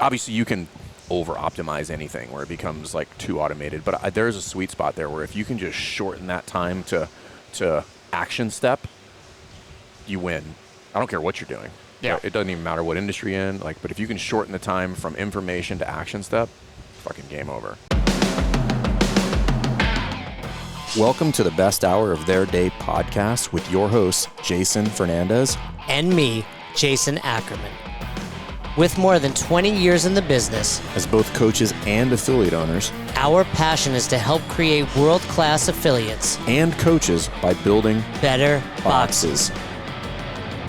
obviously you can over-optimize anything where it becomes like too automated, but there's a sweet spot there where if you can just shorten that time to action step, you win. I don't care what you're doing. Yeah. It doesn't even matter what industry you're in. But if you can shorten the time from information to action step, fucking game over. Welcome to the best hour of their day podcast with your hosts, Jason Fernandez. And me, Jason Ackerman. With more than 20 years in the business, as both coaches and affiliate owners, our passion is to help create world-class affiliates and coaches by building better boxes.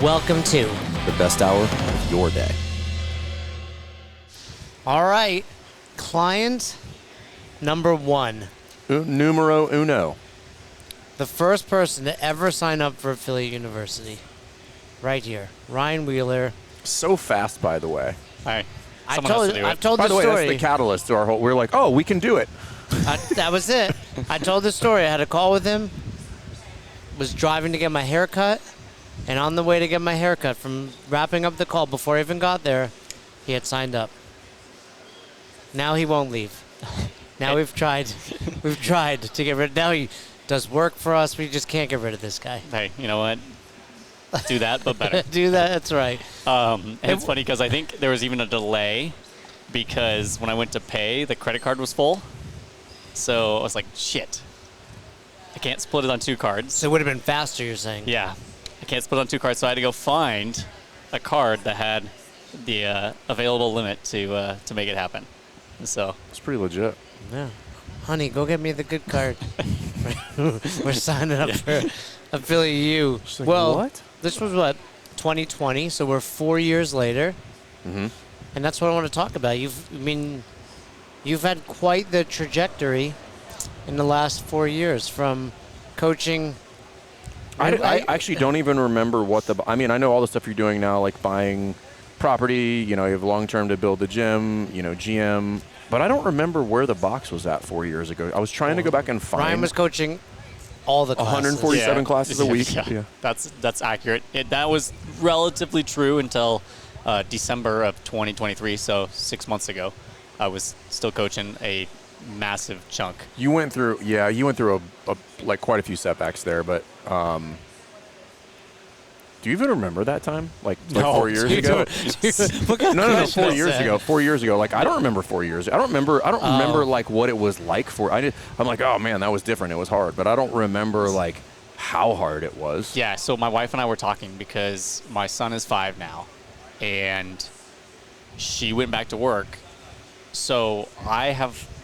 Welcome to the best hour of your day. All right, client number one. Numero uno. The first person to ever sign up for Affiliate University. Right here, Ryan Wheeler. So fast, by the way. I've I've told told the the By the way, story. that's the catalyst to our whole. We're like, oh, we can do it. That was it. I told the story. I had a call with him. Was driving to get my hair cut, and on the way to get my hair cut, from wrapping up the call before I even got there, he had signed up. Now he won't leave. Now we've tried to get rid. Now he does work for us. We just can't get rid of this guy. Hey, you know what? Do that, but better. Do that. That's right. And it's funny because I think there was even a delay because when I went to pay, the credit card was full. So I was like, shit. I can't split it on two cards. So it would have been faster, you're saying? Yeah. I can't split it on two cards, so I had to go find a card that had the available limit to make it happen. So It's pretty legit. Yeah. Honey, go get me the good card. We're signing up for Affiliate U. Like, well, what? This was 2020, so we're 4 years later. Mm-hmm. And that's what I want to talk about. You've had quite the trajectory in the last 4 years from coaching. I actually don't even remember I know all the stuff you're doing now, like buying property, you have long-term to build the gym, GM, but I don't remember where the box was at 4 years ago. I was trying to go back and find. Ryan was coaching all the classes. 147 classes a week. Yeah. That's accurate. That was relatively true until December of 2023, so 6 months ago. I was still coaching a massive chunk. You went through a quite a few setbacks there, but do you even remember that time? Like No, 4 years ago? No, 4 years that? ago. 4 years ago. Like I don't remember 4 years. I don't remember like what it was like I'm like, oh man, that was different. It was hard, but I don't remember like how hard it was. Yeah, so my wife and I were talking because my son is 5 now, and she went back to work. So I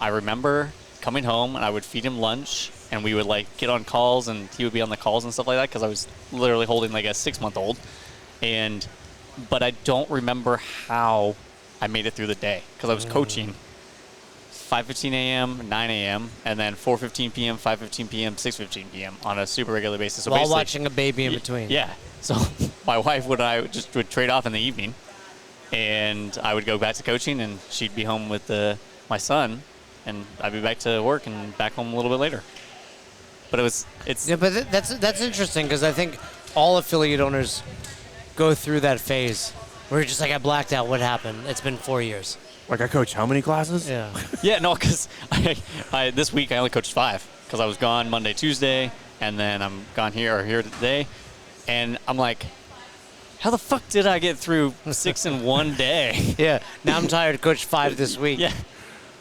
remember coming home and I would feed him lunch and we would like get on calls and he would be on the calls and stuff like that because I was literally holding like a 6-month-old. But I don't remember how I made it through the day because I was coaching 5:15 a.m., 9 a.m., and then 4:15 p.m., 5:15 p.m., 6:15 p.m. on a super regular basis. So while watching a baby in between. Yeah. So my wife and I would trade off in the evening. And I would go back to coaching, and she'd be home with my son, and I'd be back to work and back home a little bit later. But it's Yeah, but that's interesting because I think all affiliate owners go through that phase where you're just like, I blacked out. What happened? It's been 4 years. Like I coached how many classes? Yeah. yeah, no, because I this week I only coached 5 because I was gone Monday, Tuesday, and then I'm gone here today, and I'm like, how the fuck did I get through 6 in one day? Yeah. Now I'm tired. Coach 5 this week. Yeah.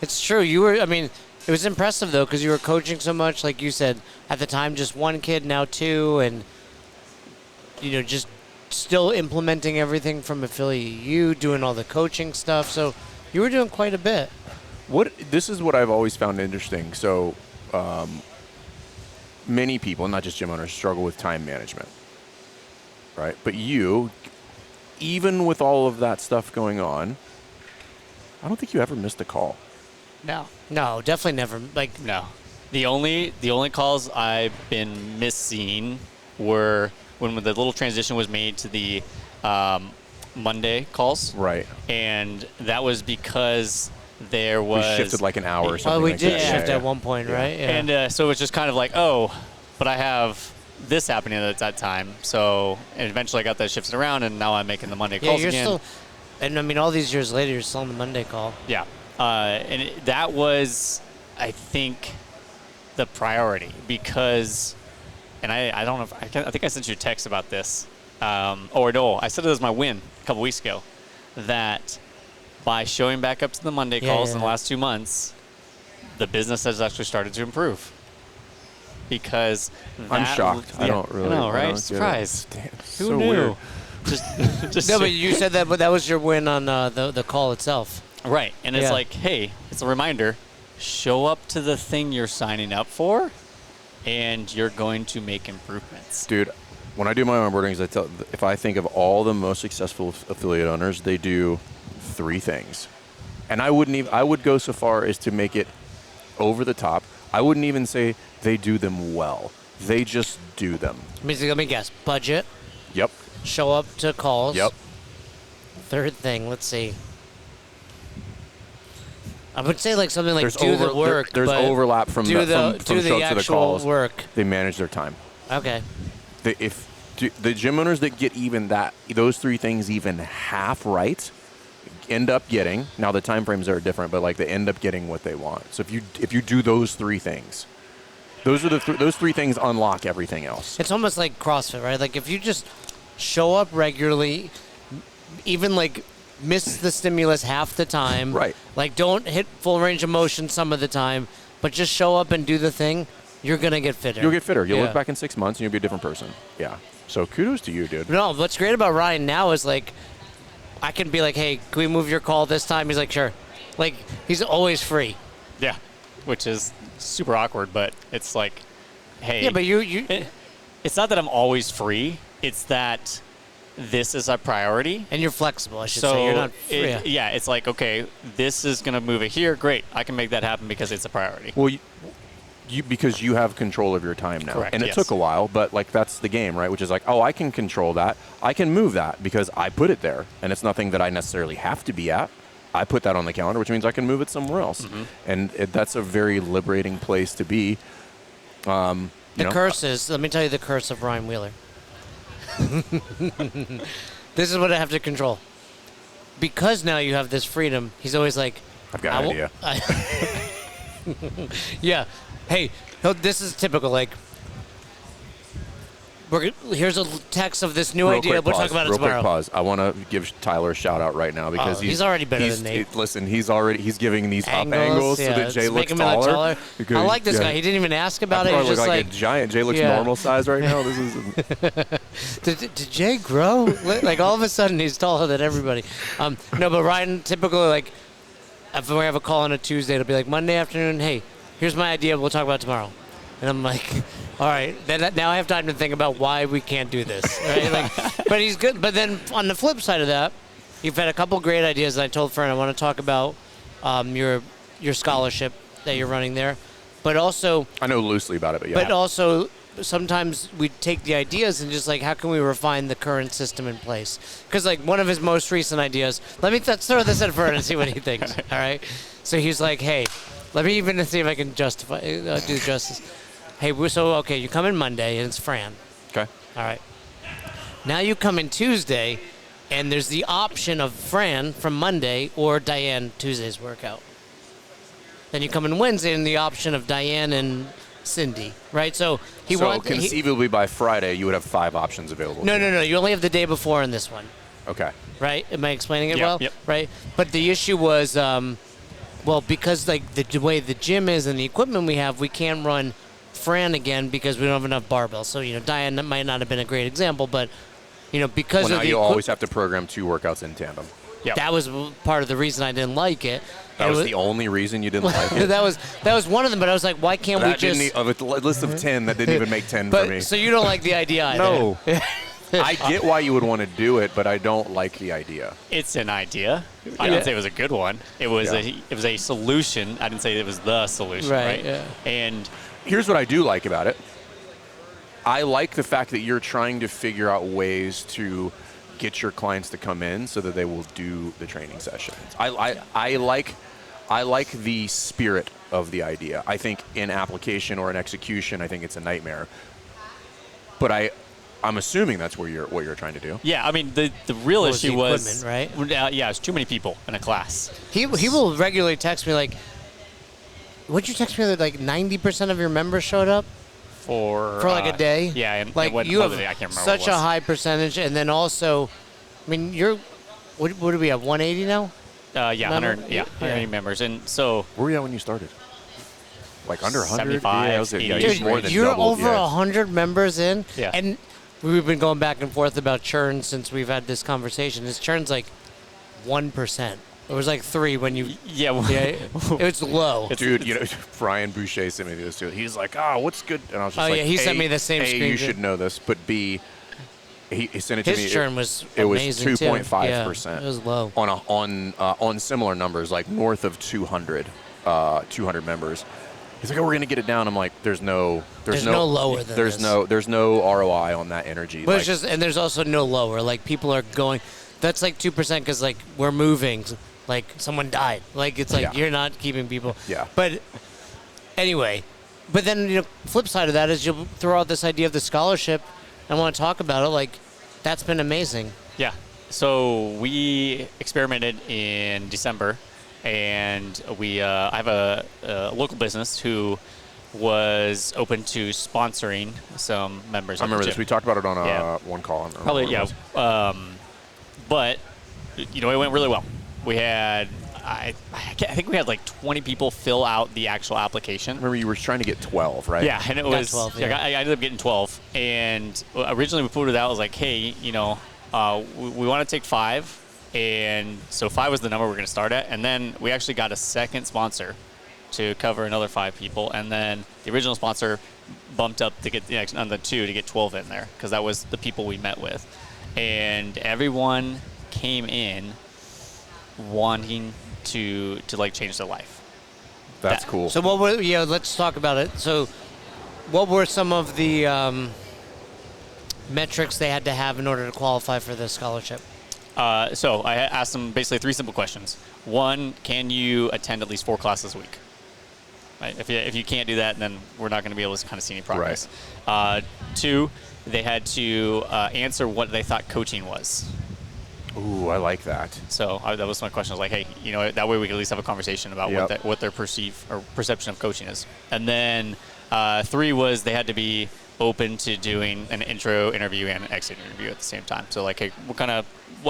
It's true. It was impressive, though, because you were coaching so much. Like you said, at the time, just 1 kid, now 2, and, just still implementing everything from Affiliate U, doing all the coaching stuff. So you were doing quite a bit. This is what I've always found interesting. So many people, not just gym owners, struggle with time management. Right? But you, even with all of that stuff going on, I don't think you ever missed a call. No, definitely never. No. The only calls I've been missing were when the little transition was made to the Monday calls. Right. And that was because there was... We shifted like an hour or something. We like did that. shift at one point, right? Yeah. And so it's just kind of like, but I have this happening at that time. So and eventually I got that shifted around, and now I'm making the Monday calls again. And I mean, all these years later, you're still on the Monday call. Yeah. That was, I think, the priority because, and I don't know if I think I sent you a text about this. Or no, I said it was my win a couple weeks ago. That by showing back up to the Monday calls in the last 2 months, the business has actually started to improve. Because I'm shocked. I don't really. I know, right? I don't Surprise. get it. It's Who so knew? weird. Just No, but you said that, but that was your win on the call itself. right. And it's Yeah. like, hey, it's a reminder. Show up to the thing you're signing up for, and you're going to make improvements. Dude, when I do my onboardings, if I think of all the most successful affiliate owners, they do 3 things. And I would go so far as to make it over the top. I wouldn't even say they do them well. They just do them. Let me guess. Budget. Yep. Show up to calls. Yep. Third thing, let's see. I would say like something like There's do the work. there's but overlap from do the, do show the up to the actual calls. work. They manage their time. Okay. The gym owners that get even those 3 things even half right end up getting, now the time frames are different, but like they end up getting what they want. So if you do those 3 things, those 3 things unlock everything else. It's almost like CrossFit, right? Like if you just show up regularly, even like miss the stimulus half the time. Right. Like don't hit full range of motion some of the time, but just show up and do the thing, you're going to get fitter. You'll get fitter. You'll Yeah. look back in 6 months and you'll be a different person. Yeah. So kudos to you, dude. No, what's great about Ryan now is like, I can be like, hey, can we move your call this time? He's like, sure. Like, he's always free. Yeah. Which is super awkward, but it's like, hey. Yeah, but you It's not that I'm always free. It's that this is a priority. and you're flexible, I should So say. You're not yeah, it's like, okay, this is going to move it here. Great. I can make that happen because it's a priority. Well, because you have control of your time now. Correct, And it yes. took a while, but like that's the game, right? Which is like, oh, I can control that. I can move that because I put it there. And it's nothing that I necessarily have to be at. I put that on the calendar, which means I can move it somewhere else. Mm-hmm. And that's a very liberating place to be. The curse is, let me tell you the curse of Ryan Wheeler. This is what I have to control. Because now you have this freedom, he's always like, I've got an idea. Yeah. Hey, this is typical. Like, here's a text of this new idea. We'll talk about it tomorrow. Real quick pause. I want to give Tyler a shout out right now because he's already better than Nate. Listen, he's giving these up Angles, angles yeah, so that it's Jay looks making him look taller. I like this guy. He didn't even ask about I it. probably He's look just like a giant. Jay looks normal size right now. This is. Did Jay grow? Like all of a sudden he's taller than everybody. No, but Ryan typically like if we have a call on a Tuesday, it'll be like Monday afternoon. Hey, here's my idea. We'll talk about it tomorrow. And I'm like, all right. Then now I have time to think about why we can't do this. Right? Like, but he's good. But then on the flip side of that, you've had a couple great ideas. And I told Fern I want to talk about your scholarship that you're running there, but also I know loosely about it, but yeah. But also, sometimes we take the ideas and just like, how can we refine the current system in place? Because like one of his most recent ideas, let's throw this at Fern and see what he thinks. All right. So he's like, hey, let me even see if I can do justice. Hey, okay, you come in Monday and it's Fran. Okay. All right. Now you come in Tuesday, and there's the option of Fran from Monday or Diane Tuesday's workout. Then you come in Wednesday, and the option of Diane and Cindy, right? So conceivably by Friday, you would have 5 options available. No. You only have the day before in this one. Okay. Right? Am I explaining it Yep, well? yep. Right. But the issue was, because like the way the gym is and the equipment we have, we can't run Fran again because we don't have enough barbells. So Diane might not have been a great example, but because Well, of now you always have to program 2 workouts in tandem. Yep. that was part of the reason I didn't like it. That was the only reason you didn't like it. that was one of them. But I was like, why can't we just? Of a list of 10, that didn't even make 10 for me. So you don't like the idea either? No. I get why you would want to do it, but I don't like the idea. It's an idea. I didn't say it was a good one. It was Yeah. it was a solution. I didn't say it was the solution, Right, right? yeah. And Here's what I do like about it. I like the fact that you're trying to figure out ways to get your clients to come in so that they will do the training sessions. I like the spirit of the idea. I think in application or in execution, I think it's a nightmare. But I I'm assuming that's what you're trying to do. Yeah, I mean, the real What was issue the was, equipment, right? Yeah, it's too many people in a class. He will regularly text me like, "Would you text me that like 90% of your members showed up For like a day?" Yeah, and like what you have day, I can't remember such what it a was. high percentage, and then also, I mean, what do we have? 180 now? Yeah, 180 members. And so Where were you at when you started? Like under 100? 75, Yeah, I was like, yeah, 80. you've more than You're doubled, over yeah. 100 members in, Yeah. and we've been going back and forth about churn since we've had this conversation. His churn's like 1%. It was like 3 when you. yeah, Yeah, it was low. Dude, Brian Boucher sent me this too. He's like, what's good? And I was just Oh, like, yeah, he sent A, me the same A, you screenshot. should know this, but B, he sent it to me. His churn was It was amazing, too. 2.5%. Yeah, it was low. On similar numbers, like north of 200 members. He's like, we're gonna get it down. I'm like, there's no lower than there's this. there's no ROI on that energy. But Like, it's just, and there's also no lower. Like people are going. That's like 2% because like we're moving. Like someone died. Like it's like Yeah. you're not keeping people. Yeah. But anyway, but then flip side of that is you'll throw out this idea of the scholarship. I want to talk about it. Like that's been amazing. Yeah. So we experimented in December, and I have a local business who was open to sponsoring some members. I remember of the this. gym. We talked about it on Yeah. one call. I don't remember Probably, what it yeah. was. But it went really well. We had, I think we had like 20 people fill out the actual application. Remember, you were trying to get 12, right? Yeah, and it was. 12, I yeah. I ended up getting 12, and originally we put it out. I was like, hey, we want to take 5, and so 5 was the number we're going to start at, and then we actually got a second sponsor to cover another 5 people, and then the original sponsor bumped up to get the next on the 2 to get 12 in there because that was the people we met with, and everyone came in wanting to like change their life. That's That- cool. So what were let's talk about it. So what were some of the metrics they had to have in order to qualify for the scholarship? So I asked them basically 3 simple questions. 1, can you attend at least 4 classes a week? Right? If you can't do that, then we're not going to be able to kind of see any progress. 2, they had to answer what they thought coaching was. Ooh, I like that. So that was my question. I was like, hey, that way we can at least have a conversation about Yep. what their perception of coaching is. And then 3 was they had to be open to doing an intro interview and an exit interview at the same time. So like, hey,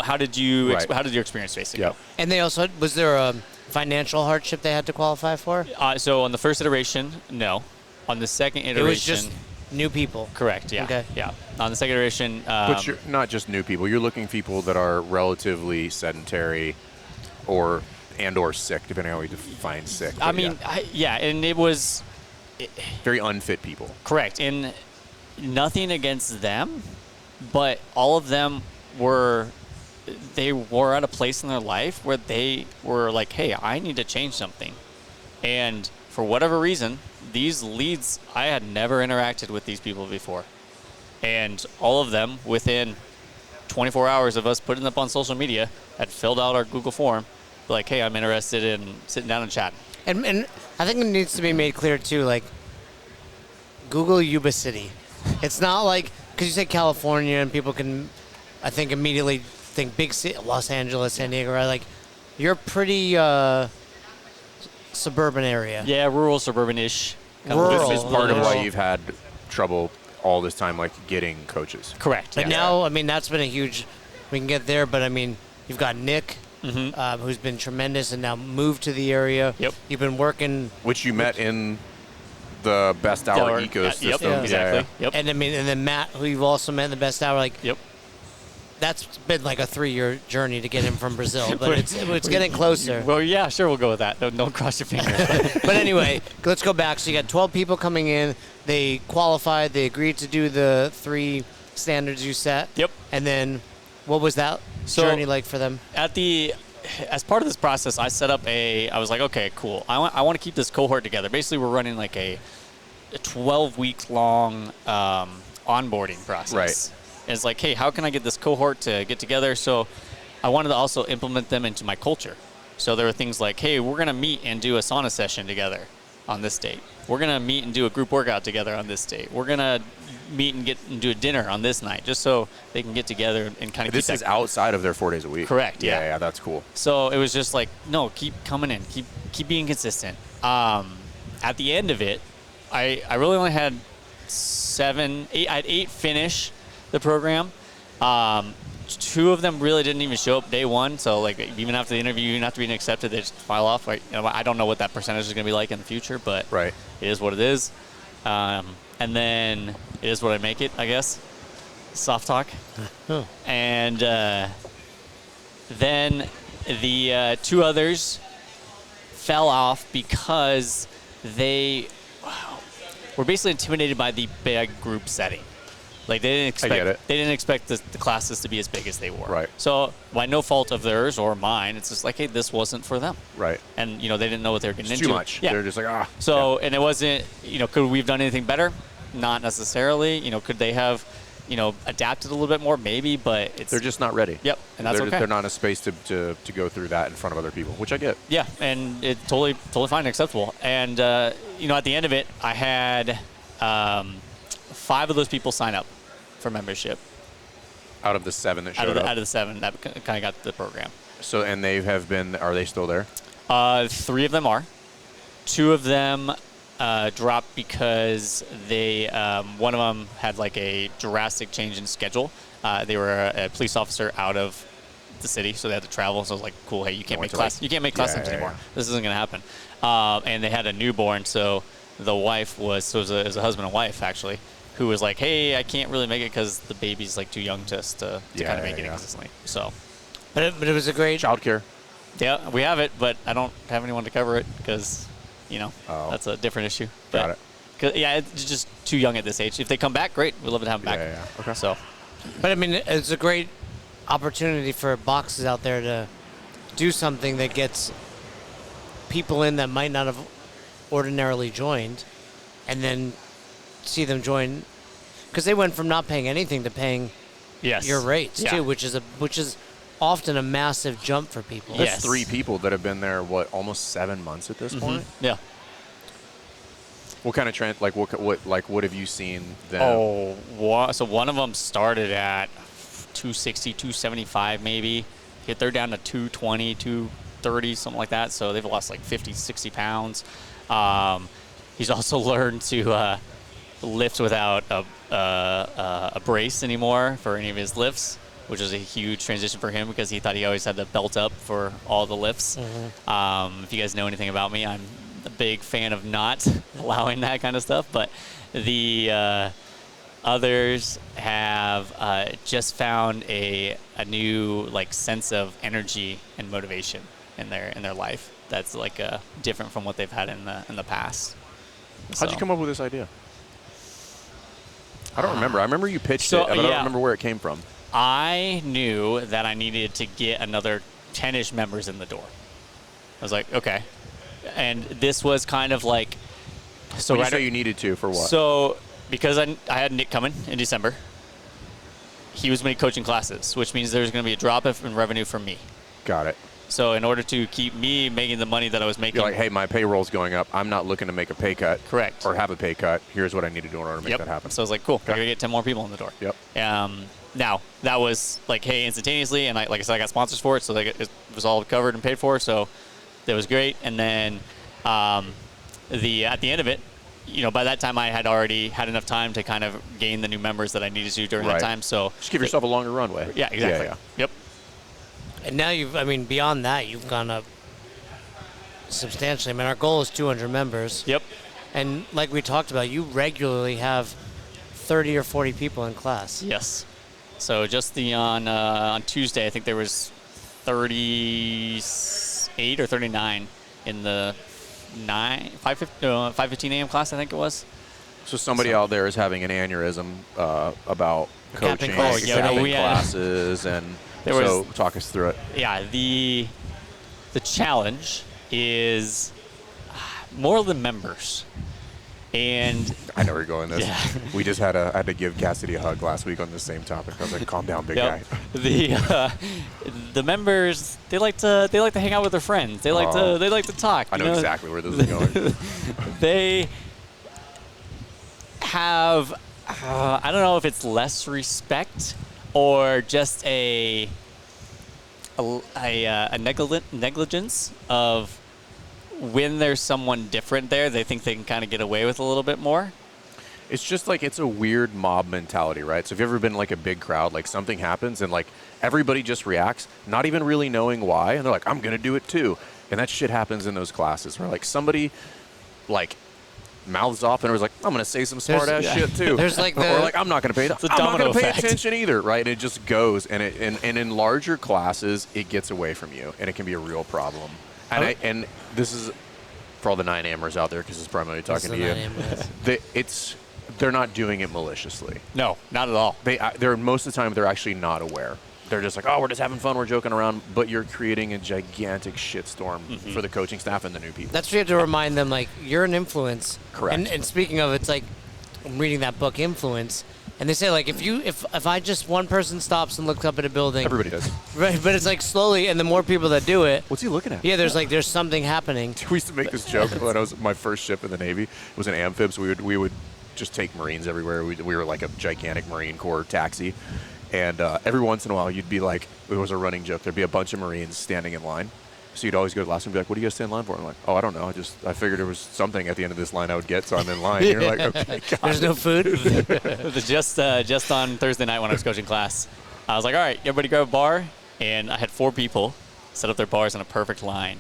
how did your experience basically Yep. And they also was there a financial hardship they had to qualify for? go? So on the first iteration, no. On the second iteration, It was just new people. correct. Yeah. Okay. Yeah. On the second iteration, But you're not just new people. You're looking people that are relatively sedentary or sick, depending on how we define sick. I But mean, yeah. and it was Very unfit people. correct. And nothing against them, but all of them were at a place in their life where they were like, hey, I need to change something. And for whatever reason, these leads, I had never interacted with these people before. And all of them, within 24 hours of us putting them up on social media, had filled out our Google form, like, hey, I'm interested in sitting down and chatting. And I think it needs to be made clear too, like Google Yuba City. It's not like because you say California and people can, I think, immediately think big city, Los Angeles, San Diego, right? Like you're pretty suburban area. Yeah, rural, suburban-ish. Rural. This is part of why Rural. you've had trouble all this time, like getting coaches. Correct. But yeah. now, I mean, that's been a huge. We can get there, but I mean, you've got Nick, who's been tremendous, and now moved to the area. Yep. You've been working, Which you met in the Best Hour Yep, ecosystem. Yeah. exactly. Yep. and I mean, and then Matt, who you've also met in the best hour. Like, Yep. that's been like a 3-year journey to get him from Brazil, but it's getting closer. Well, yeah, sure, we'll go with that. Don't cross your fingers. But anyway, let's go back. So you got 12 people coming in. They qualified. They agreed to do the 3 standards you set. Yep. And then, what was that journey like for them? As part of this process, I set up I was like, okay, cool. I want to keep this cohort together. Basically, we're running like a 12-week long onboarding process. Right. And it's like, hey, how can I get this cohort to get together? So I wanted to also implement them into my culture. So there were things like, hey, we're going to meet and do a sauna session together on this date. We're going to meet and do a group workout together on this date. We're going to meet and do a dinner on this night, just so they can get together and kind of. This is outside of their 4 days a week. Correct. Yeah, that's cool. So it was just like, no, keep coming in, keep being consistent. At the end of it, I really only had 8 finish the program. 2 of them really didn't even show up day one. So like even after the interview, even after being accepted, they just file off. Right? I don't know what that percentage is going to be like in the future, but right. It is what it is. And then it is what I make it, I guess. Soft talk. And then the 2 others fell off because they were basically intimidated by the big group setting. Like they didn't expect the classes to be as big as they were. Right. So by no fault of theirs or mine, it's just like, hey, this wasn't for them. Right. And they didn't know what they were getting into. Too much. Yeah. They're just like So and it wasn't. Could we have done anything better? Not necessarily. Could they have, adapted a little bit more? Maybe, but they're just not ready. Yep. And that's okay. They're not in a space to go through that in front of other people, which I get. Yeah, and it's totally fine and acceptable. And at the end of it, I had 5 of those people sign up for membership. Out of the 7 that showed up? Out of the 7 that kind of got the program. So, and they have been, are they still there? 3 of them are. 2 of them dropped because they, one of them had like a drastic change in schedule. They were a police officer out of the city, so they had to travel. So I was like, cool, hey, you can't make class times anymore. This isn't going to happen. And they had a newborn, so the wife was it was a husband and wife actually, who was like, hey, I can't really make it because the baby's like too young to kind of make it consistently. So, but it was a great childcare. Yeah, we have it, but I don't have anyone to cover it because, that's a different issue. Got it. Yeah, it's just too young at this age. If they come back, great. We'd love to have them back. Yeah. Okay. So, but I mean, it's a great opportunity for boxes out there to do something that gets people in that might not have ordinarily joined, and then see them join, because they went from not paying anything to paying your rates too, which is often a massive jump for people. That's 3 people that have been there, almost 7 months at this point? Yeah. What kind of trend, what have you seen then? So one of them started at 260, 275 maybe. They're down to 220, 230, something like that. So they've lost like 50, 60 pounds. He's also learned to lift without a brace anymore for any of his lifts, which is a huge transition for him because he thought he always had to belt up for all the lifts. If you guys know anything about me, I'm a big fan of not allowing that kind of stuff. But the others have just found a new sense of energy and motivation in their life that's different from what they've had in the past. How'd you come up with this idea? I don't remember. I remember you pitched it, but I don't remember where it came from. I knew that I needed to get another 10-ish members in the door. I was like, okay. And this was kind of like... So you needed to, for what? So, because I had Nick coming in December, he was going to be coaching classes, which means there's going to be a drop in revenue from me. Got it. So in order to keep me making the money that I was making... You're like, hey, my payroll's going up. I'm not looking to make a pay cut. Correct. Or have a pay cut. Here's what I need to do in order to make that happen. So I was like, cool. I got to get 10 more people in the door. Yep. Now, that was like, hey, instantaneously. And like I said, I got sponsors for it. So it was all covered and paid for. So that was great. And then at the end of it, by that time I had already had enough time to kind of gain the new members that I needed to during that time. So just give yourself a longer runway. Yeah, exactly. Yeah. Yep. And now beyond that, you've gone up substantially. Our goal is 200 members. Yep. And like we talked about, you regularly have 30 or 40 people in class. Yes. So just on Tuesday, I think there was 38 or 39 in the 5:15 a.m. class, I think it was. So somebody out there is having an aneurysm about coaching, classes, and talk us through it. Yeah, the challenge is more the members. And I know where you're going with this. Yeah. We just I had to give Cassidy a hug last week on the same topic. I was like, calm down, big guy. The members, they like to hang out with their friends. They like to talk. I know exactly where this is going. They have I don't know if it's less respect or just a negligence of when there's someone different there, they think they can kind of get away with a little bit more. It's just like, it's a weird mob mentality, right? So if you've ever been in like a big crowd, like something happens and like everybody just reacts, not even really knowing why. And they're like, I'm going to do it too. And that shit happens in those classes where like somebody like mouths off and was like, I'm going to say some smart ass shit too. There's like or like, I'm not going to pay a I'm not going to pay effect. attention either, right? And it just goes. And in larger classes, it gets away from you and it can be a real problem. And and this is for all the 9-amers out there, because it's primarily talking to you. They're not doing it maliciously. No, not at all. They're most of the time they're actually not aware. They're just like, oh, we're just having fun, we're joking around, but you're creating a gigantic shitstorm for the coaching staff and the new people. That's what you have to remind them, like, you're an influence. Correct. And speaking of, it's like, I'm reading that book, Influence, and they say, like, if I just one person stops and looks up at a building. Everybody does. Right, but it's like slowly, and the more people that do it. What's he looking at? Yeah, there's something happening. We used to make this joke when I was my first ship in the Navy. It was an amphib, so we would just take Marines everywhere. We were like a gigantic Marine Corps taxi. And every once in a while, you'd be like, it was a running joke, there'd be a bunch of Marines standing in line. So you'd always go to the last one and be like, what do you guys stand in line for? I'm like, oh, I don't know. I figured there was something at the end of this line I would get, so I'm in line. You're like, okay, God. There's no food? Just on Thursday night when I was coaching class, I was like, all right, everybody grab a bar. And I had 4 people set up their bars in a perfect line.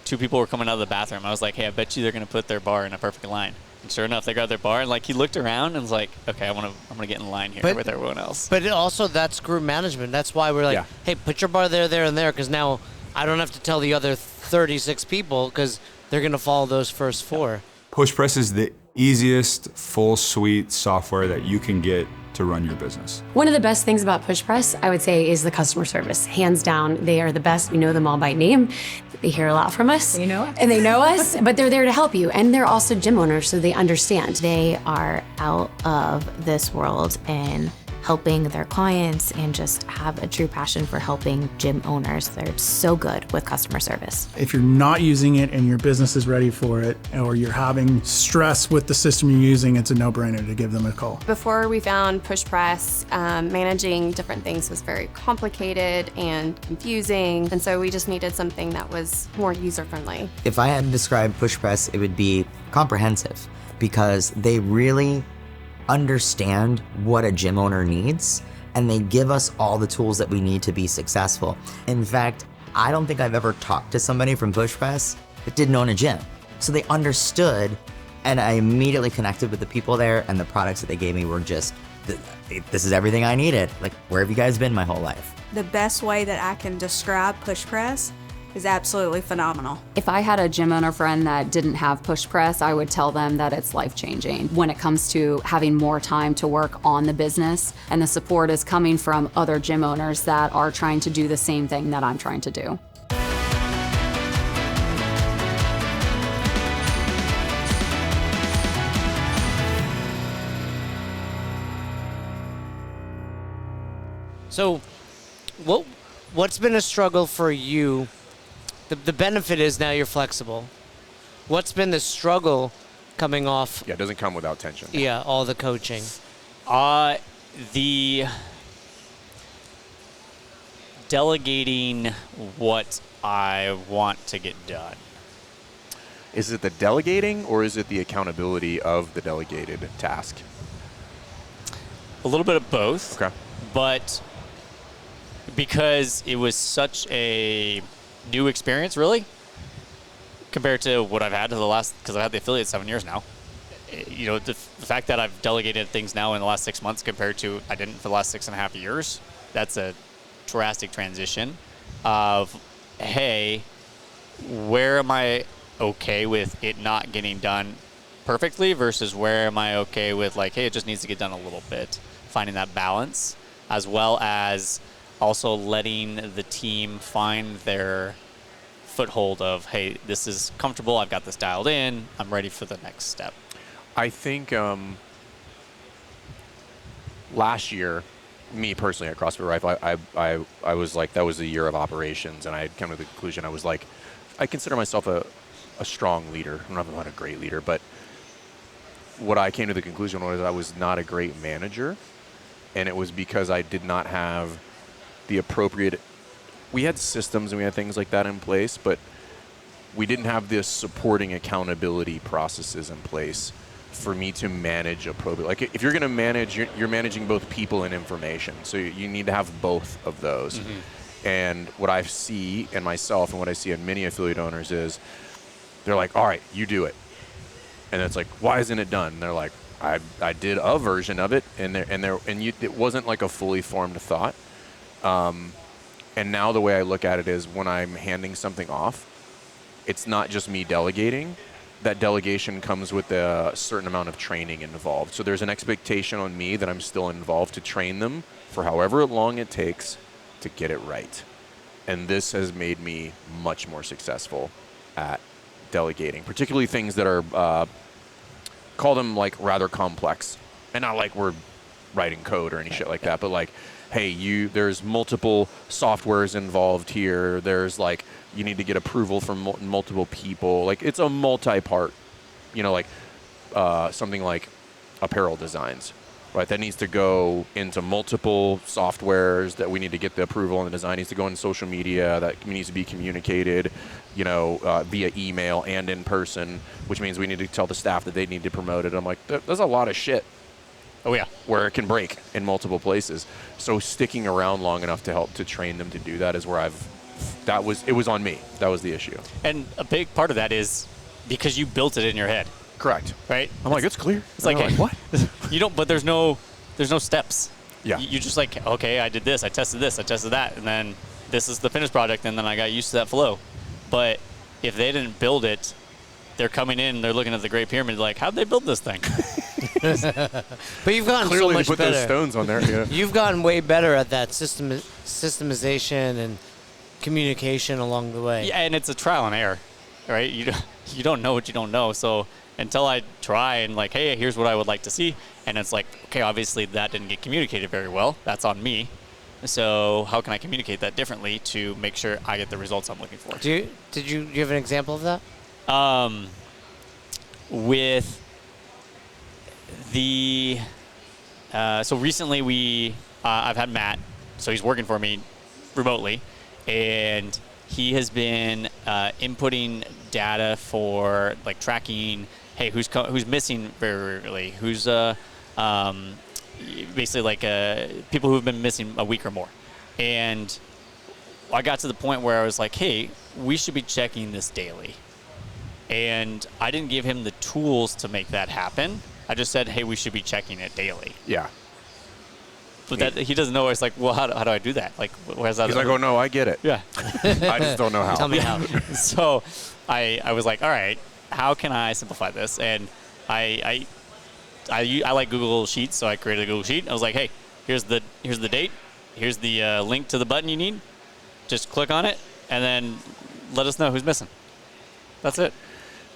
2 people were coming out of the bathroom. I was like, hey, I bet you they're going to put their bar in a perfect line. And sure enough, they got their bar, and like he looked around and was like, "Okay, I'm gonna get in line here with everyone else." But also, that's group management. That's why we're like, "Hey, put your bar there, there, and there," because now I don't have to tell the other 36 people because they're gonna follow those first 4. PushPress is the easiest full suite software that you can get to run your business. One of the best things about PushPress, I would say, is the customer service. Hands down, they are the best. We know them all by name. They hear a lot from us. You know us. And they know us, but they're there to help you. And they're also gym owners, so they understand. They are out of this world and helping their clients and just have a true passion for helping gym owners. They're so good with customer service. If you're not using it and your business is ready for it, or you're having stress with the system you're using, it's a no-brainer to give them a call. Before we found PushPress, managing different things was very complicated and confusing, and so we just needed something that was more user-friendly. If I had to describe PushPress, it would be comprehensive, because they really understand what a gym owner needs, and they give us all the tools that we need to be successful. In fact, I don't think I've ever talked to somebody from PushPress that didn't own a gym. So they understood, and I immediately connected with the people there, and the products that they gave me were just, this is everything I needed. Like, where have you guys been my whole life? The best way that I can describe PushPress is absolutely phenomenal. If I had a gym owner friend that didn't have PushPress, I would tell them that it's life-changing when it comes to having more time to work on the business, and the support is coming from other gym owners that are trying to do the same thing that I'm trying to do. So, what's been a struggle for you? The benefit is now you're flexible. What's been the struggle coming off? Yeah, it doesn't come without tension. Yeah, all the coaching. The delegating what I want to get done. Is it the delegating, or is it the accountability of the delegated task? A little bit of both. Okay. But because it was such a new experience, really, compared to what I've had to the last, because I've had the affiliate 7 years now. You know, the fact that I've delegated things now in the last 6 months compared to I didn't for the last 6.5 years, that's a drastic transition of, hey, where am I okay with it not getting done perfectly versus where am I okay with, like, hey, it just needs to get done a little bit. Finding that balance, as well as also letting the team find their foothold of, hey, this is comfortable, I've got this dialed in, I'm ready for the next step. I think last year, me personally at CrossFit Rifle, I was like, that was the year of operations, and I had come to the conclusion, I was like, I consider myself a strong leader. I'm not a great leader, but what I came to the conclusion was I was not a great manager, and it was because I did not have the appropriate. We had systems and we had things like that in place, but we didn't have the supporting accountability processes in place for me to manage appropriately. Like if you're going to manage, you're managing both people and information, so you need to have both of those. And what I see in myself and what I see in many affiliate owners is they're like, all right, you do it. And it's like, why isn't it done? And they're like, I did a version of it, and it wasn't like a fully formed thought. And now the way I look at it is when I'm handing something off, it's not just me delegating. That delegation comes with a certain amount of training involved. So there's an expectation on me that I'm still involved to train them for however long it takes to get it right. And this has made me much more successful at delegating, particularly things that are, call them like rather complex. And not like we're writing code or any shit like that, but like, hey, there's multiple softwares involved here. There's like, you need to get approval from multiple people. Like it's a multi-part, like something like apparel designs, right? That needs to go into multiple softwares that we need to get the approval, and the design needs to go in social media that needs to be communicated, via email and in person, which means we need to tell the staff that they need to promote it. I'm like, there's a lot of shit. Oh yeah, where it can break in multiple places. So sticking around long enough to help to train them to do that is where it was on me. That was the issue. And a big part of that is because you built it in your head. Correct. Right? I'm like, it's clear. It's like, hey, what? You don't, but there's no steps. Yeah. You just like, okay, I did this, I tested that, and then this is the finished product, and then I got used to that flow. But if they didn't build it, they're coming in, they're looking at the Great Pyramid like, how'd they build this thing? But you've gotten Clearly so much they put better. those stones on there. Yeah. You've gotten way better at that systemization and communication along the way. Yeah, and it's a trial and error, right? You don't know what you don't know. So until I try and like, hey, here's what I would like to see, and it's like, okay, obviously that didn't get communicated very well. That's on me. So how can I communicate that differently to make sure I get the results I'm looking for? Do you have an example of that? With the so recently I've had Matt, so he's working for me remotely, and he has been inputting data for like tracking, hey, who's missing very rarely, who's basically like people who have been missing a week or more. And I got to the point where I was like, hey, we should be checking this daily. And I didn't give him the tools to make that happen. I just said, hey, we should be checking it daily. Yeah. But that he doesn't know. It's like, well, how do I do that? Like, where's that? He's like, oh, no, I get it. Yeah. I just don't know how. Tell me how. So I was like, all right, how can I simplify this? And I like Google Sheets, so I created a Google Sheet. I was like, hey, here's the date. Here's the link to the button you need. Just click on it, and then let us know who's missing. That's it.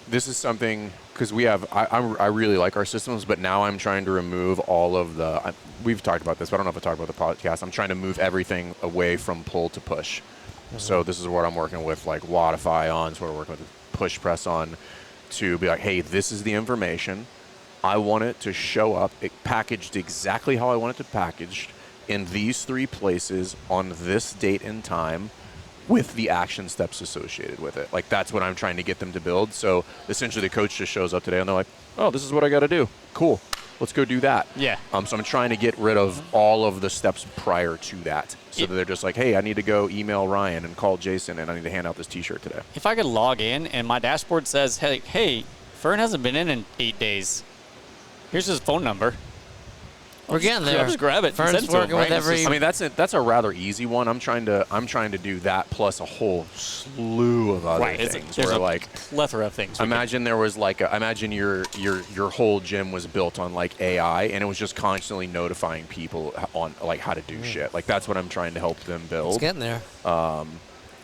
This is something, because I really like our systems, but now I'm trying to remove all of we've talked about this, but I don't know if I talked about the podcast. I'm trying to move everything away from pull to push. Mm-hmm. So this is what I'm working with, like Wodify on, so we're working with PushPress on, to be like, hey, this is the information. I want it to show up, packaged exactly how I want it to packaged in these 3 places on this date and time, with the action steps associated with it. Like, that's what I'm trying to get them to build. So essentially the coach just shows up today and they're like, oh, this is what I got to do. Cool. Let's go do that. Yeah. So I'm trying to get rid of all of the steps prior to that. So that they're just like, hey, I need to go email Ryan and call Jason, and I need to hand out this t-shirt today. If I could log in and my dashboard says, hey, Fern hasn't been in 8 days. Here's his phone number. We're getting there. I'll just grab it. Fern's working with every. I mean, that's a rather easy one. I'm trying to do that plus a whole slew of other things. There's where a like plethora of things. Imagine there was like imagine your whole gym was built on like AI, and it was just constantly notifying people on like how to do shit. Like, that's what I'm trying to help them build. It's getting there.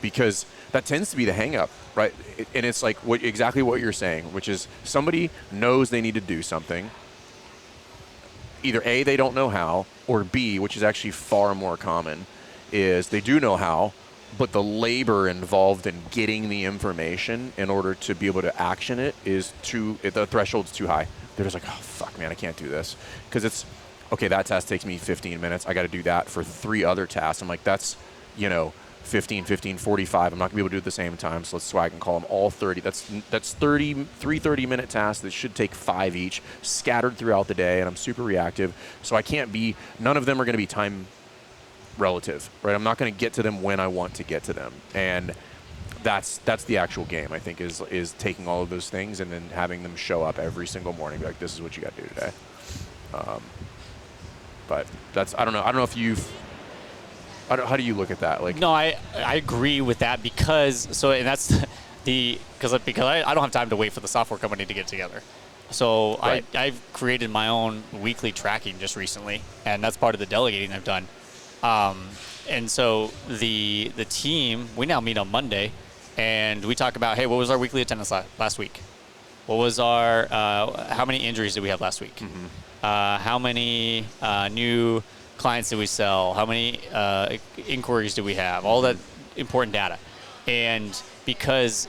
Because that tends to be the hang up, right? And it's like exactly what you're saying, which is somebody knows they need to do something. Either A, they don't know how, or B, which is actually far more common, is they do know how, but the labor involved in getting the information in order to be able to action it the threshold's too high. they're just like, oh, fuck, man, I can't do this. Because it's, okay, that task takes me 15 minutes. I got to do that for 3 other tasks. I'm like, that's, 15, 45. I'm not going to be able to do it at the same time, so I can call them all 30. That's 3 30-minute tasks that should take 5 each, scattered throughout the day, and I'm super reactive. So I can't be, none of them are going to be time relative, right? I'm not going to get to them when I want to get to them. And that's the actual game, I think, is taking all of those things and then having them show up every single morning, be like, this is what you got to do today. But that's, I don't know if you've, how do you look at that? Like, no, I agree with that because that's because I don't have time to wait for the software company to get together. So right. I've created my own weekly tracking just recently, and that's part of the delegating I've done. And so the team, we now meet on Monday, and we talk about, hey, what was our weekly attendance last week? What was our how many injuries did we have last week? Mm-hmm. How many new clients did we sell? How many inquiries do we have? All that important data. And because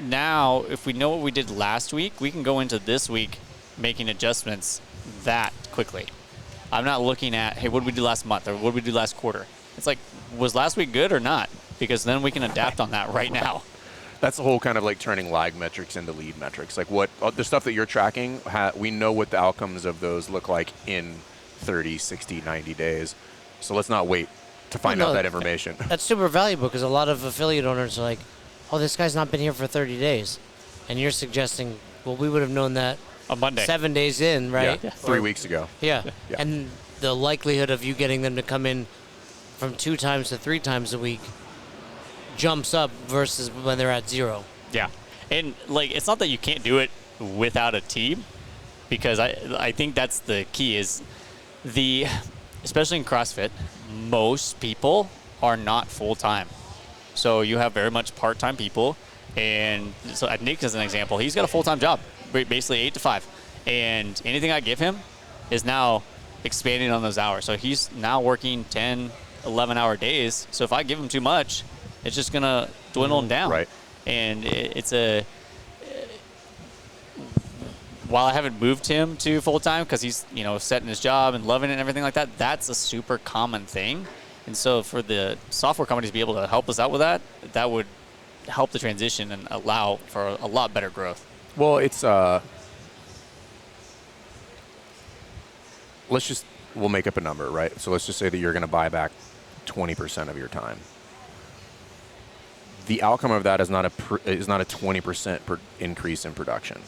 now, if we know what we did last week, we can go into this week making adjustments that quickly. I'm not looking at, hey, what did we do last month or what did we do last quarter? It's like, was last week good or not? Because then we can adapt on that right now. That's the whole kind of like turning lag metrics into lead metrics. Like what the stuff that you're tracking, we know what the outcomes of those look like in 30, 60, 90 days. So let's not wait to find out that information. That's super valuable because a lot of affiliate owners are like, oh, this guy's not been here for 30 days. And you're suggesting, well, we would have known that on Monday, 7 days in, right? Yeah, 3 weeks ago. Yeah. And the likelihood of you getting them to come in from 2 times to 3 times a week jumps up versus when they're at 0. Yeah. And like, it's not that you can't do it without a team, because I think that's the key is especially in CrossFit, most people are not full-time. So you have very much part-time people. And so at Nick, as an example, he's got a full-time job, basically 8 to 5. And anything I give him is now expanding on those hours. So he's now working 10, 11-hour days. So if I give him too much, it's just going to dwindle him down. Right. And while I haven't moved him to full-time because he's, set in his job and loving it and everything like that, that's a super common thing. And so for the software companies to be able to help us out with that, that would help the transition and allow for a lot better growth. Well, it's we'll make up a number, right? So let's just say that you're going to buy back 20% of your time. The outcome of that is not a 20% increase in production.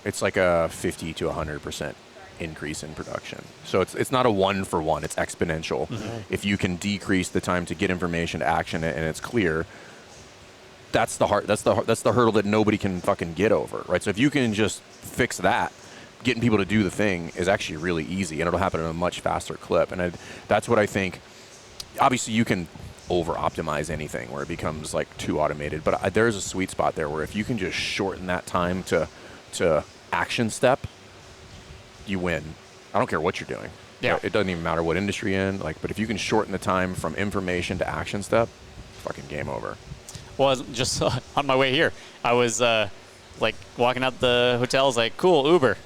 It's like a 50 to 100% increase in production. So it's not a 1-for-1. It's exponential. Mm-hmm. If you can decrease the time to get information, to action it, and it's clear, that's the hurdle that nobody can fucking get over, right? So if you can just fix that, getting people to do the thing is actually really easy, and it'll happen at a much faster clip. And that's what I think. Obviously, you can over-optimize anything where it becomes like too automated, but there's a sweet spot there where if you can just shorten that time to action step, you win. I don't care what you're doing. Yeah. It doesn't even matter what industry you're in. But if you can shorten the time from information to action step, fucking game over. Well, just on my way here, I was walking out the hotel. I was like, cool, Uber.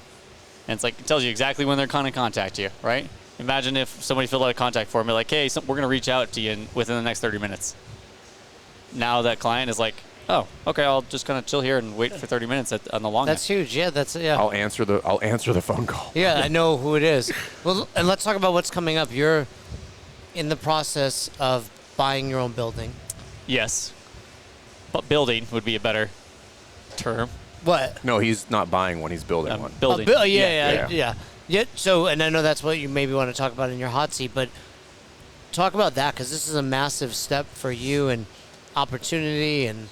And it's like, it tells you exactly when they're going to contact you, right? Imagine if somebody filled out a contact form, like, hey, we're going to reach out to you within the next 30 minutes. Now that client is like, oh, okay, I'll just kind of chill here and wait for 30 minutes on the long That's end. huge. Yeah, I'll answer the phone call. Yeah, I know who it is. Well, and let's talk about what's coming up. You're in the process of buying your own building. Yes. But building would be a better term. What? No, he's not buying one. He's building one. Building. Yeah. So, and I know that's what you maybe want to talk about in your hot seat, but talk about that because this is a massive step for you and opportunity and